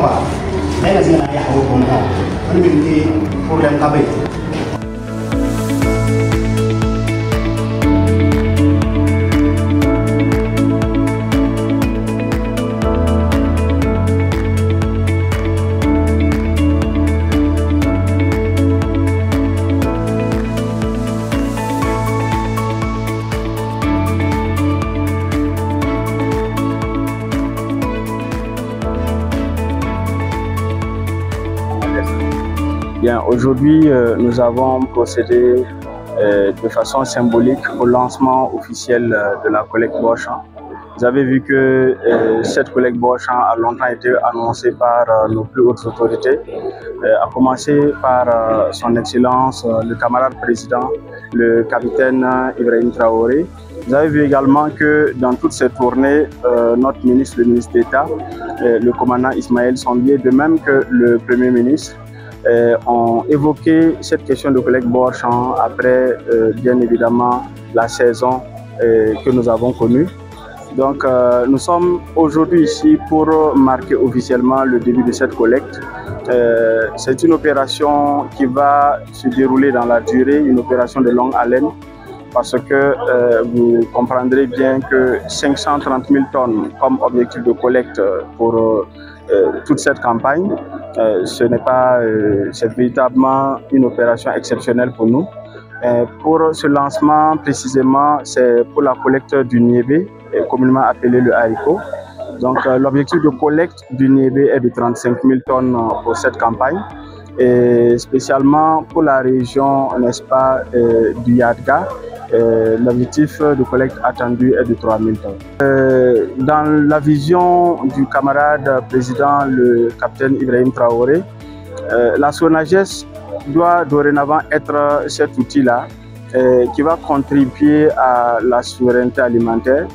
ba ai là gì này hậu cùng họ anh mình đi problem ta bây. Bien, aujourd'hui, nous avons procédé de façon symbolique au lancement officiel de la collecte Bois-Champ. Vous avez vu que cette collecte Bois-Champ a longtemps été annoncée par nos plus hautes autorités, à commencer par son Excellence, le camarade président, le capitaine Ibrahim Traoré. Vous avez vu également que dans toutes ces tournées, notre ministre, le ministre d'État, le commandant Ismaël Sombier, de même que le Premier ministre, ont évoqué cette question de collecte Bois-Champ après bien évidemment la saison que nous avons connue. Donc nous sommes aujourd'hui ici pour marquer officiellement le début de cette collecte. C'est une opération qui va se dérouler dans la durée, une opération de longue haleine, parce que vous comprendrez bien que 530 000 tonnes comme objectif de collecte pour toute cette campagne, c'est véritablement une opération exceptionnelle pour nous. Pour ce lancement précisément, c'est pour la collecte du niébé, communément appelé le haricot. Donc l'objectif de collecte du niébé est de 35 000 tonnes pour cette campagne, et spécialement pour la région, n'est-ce pas, du Yadga. L'objectif de collecte attendu est de 3 000 tonnes. Dans la vision du camarade président, le capitaine Ibrahim Traoré, la SONAGES doit dorénavant être cet outil-là qui va contribuer à la souveraineté alimentaire.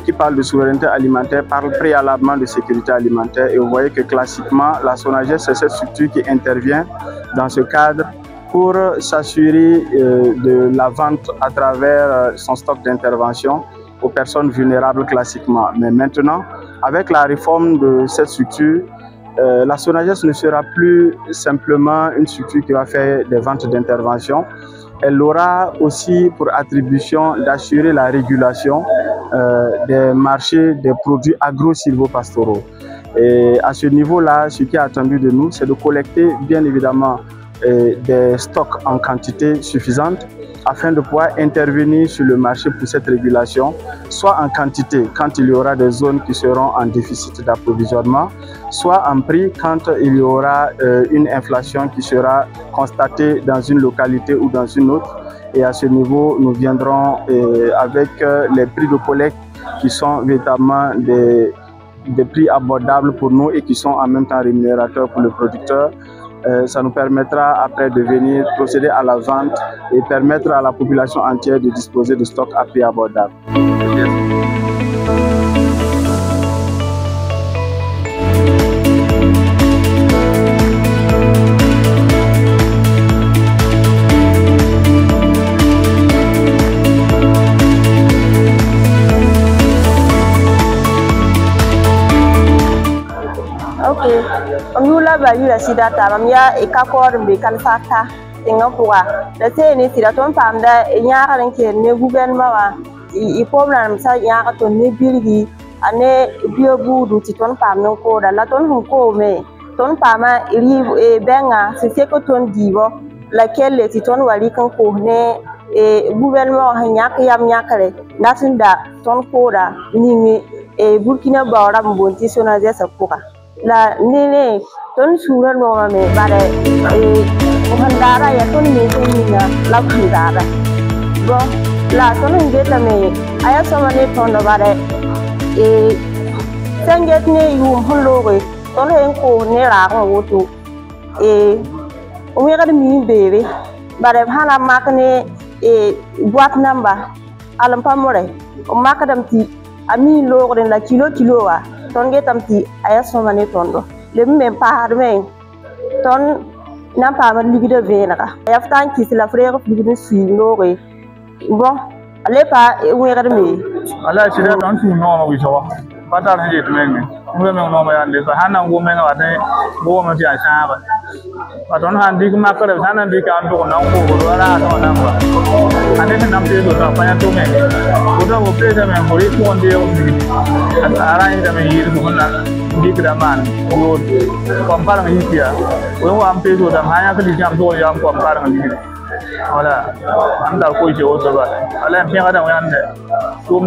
Qui parle de souveraineté alimentaire parle préalablement de sécurité alimentaire, et vous voyez que classiquement la SONAGES, c'est cette structure qui intervient dans ce cadre pour s'assurer de la vente à travers son stock d'intervention aux personnes vulnérables classiquement. Mais maintenant, avec la réforme de cette structure, la SONAGES ne sera plus simplement une structure qui va faire des ventes d'intervention. Elle aura aussi pour attribution d'assurer la régulation des marchés des produits agro-silvopastoraux. Et à ce niveau-là, ce qui est attendu de nous, c'est de collecter bien évidemment des stocks en quantité suffisante afin de pouvoir intervenir sur le marché pour cette régulation, soit en quantité quand il y aura des zones qui seront en déficit d'approvisionnement, soit en prix quand il y aura une inflation qui sera constatée dans une localité ou dans une autre. Et à ce niveau, nous viendrons avec les prix de collecte qui sont véritablement des prix abordables pour nous et qui sont en même temps rémunérateurs pour le producteur. Ça nous permettra après de venir procéder à la vente et permettre à la population entière de disposer de stocks à prix abordable. Nous là bas la sida tamia et kakor be kalfata tenga pourra la tene sida ton pamda e nyaara nke ne gouvernement wa i problème sa nyaara ton ne bilgi ane bio budu ti ton pam non ko da la ton hon ko me ton pama ri e benga se ko ton dibo laquelle ti ton wali kan ko ne e gouvernement ha nyak yam nyakare natinda ton ko da ni e Burkina Bara mbonti SONAGES sapuka la nene ton suran mo me bare handara ya ton me ni la kudara bon la ton ngeta me aya sama ne ton do bare sanget ne yu holore ton en ko ne ra ko woto o mi gadi mi bebe bare hala makne boîte number alam pamore o makadam ti ami logre la kilo wa ton getam ti aya soma ne tondo le même pas mais ton n'a pas mal de venera ya ftan ki la frère plus de suivre bon allez pas oui regardez ala sida don tu no wi so pata ni je tmen ngwe me no ma yande so hana ngo me na wate ngo ma ti asha ba paton han dik ma kare hana dik an to na ko ro ra to na ba ane ne nam te do na pa ya to me ko da mo pe da me mo ri ko onde o ni ara ni da me yir ko na dik da man ko compare me hitia ko wa am pe do da ha ya ka di jam do ya compare me ni voilà am da ko je o so ba ala bien ga da wa yande Ok,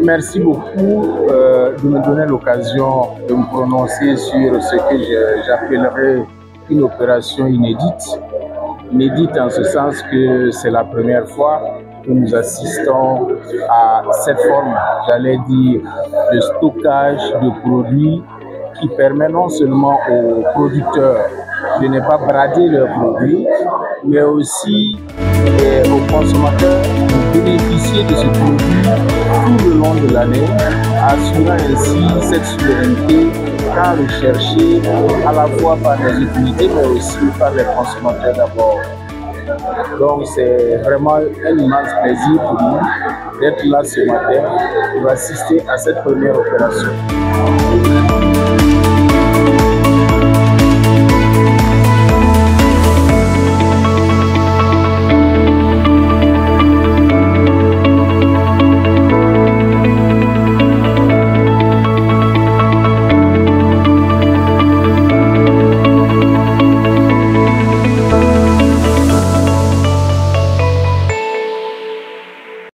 merci beaucoup de me donner l'occasion de me prononcer sur ce que j'appellerais une opération inédite. Inédite en ce sens que c'est la première fois que nous assistons à cette forme, j'allais dire, de stockage de produits qui permet non seulement aux producteurs de ne pas brader leurs produits, mais aussi aux consommateurs de bénéficier de ce produit tout le long de l'année, assurant ainsi cette souveraineté tant recherchée à la fois par les autorités, mais aussi par les consommateurs d'abord. Donc c'est vraiment un immense plaisir pour nous d'être là ce matin pour assister à cette première opération.